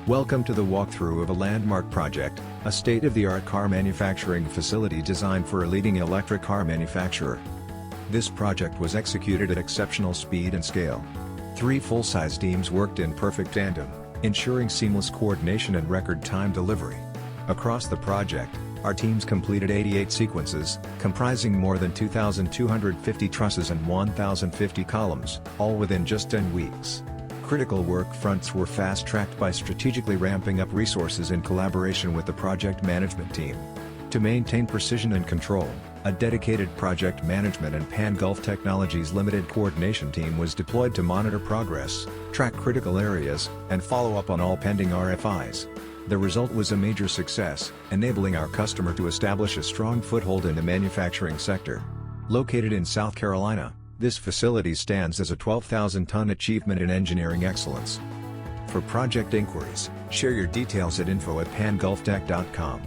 Welcome to the walkthrough of a landmark project, a state-of-the-art car manufacturing facility designed for a leading electric car manufacturer. This project was executed at exceptional speed and scale. 3 full-size teams worked in perfect tandem, ensuring seamless coordination and record time delivery. Across the project, our teams completed 88 sequences, comprising more than 2,250 trusses and 1,050 columns, all within just 10 weeks. Critical work fronts were fast-tracked by strategically ramping up resources in collaboration with the project management team. To maintain precision and control, a dedicated project management and Pan-Gulf Technologies Limited coordination team was deployed to monitor progress, track critical areas, and follow up on all pending RFIs. The result was a major success, enabling our customer to establish a strong foothold in the manufacturing sector. Located in South Carolina, this facility stands as a 12,000-ton achievement in engineering excellence. For project inquiries, share your details at info@pangulftech.com.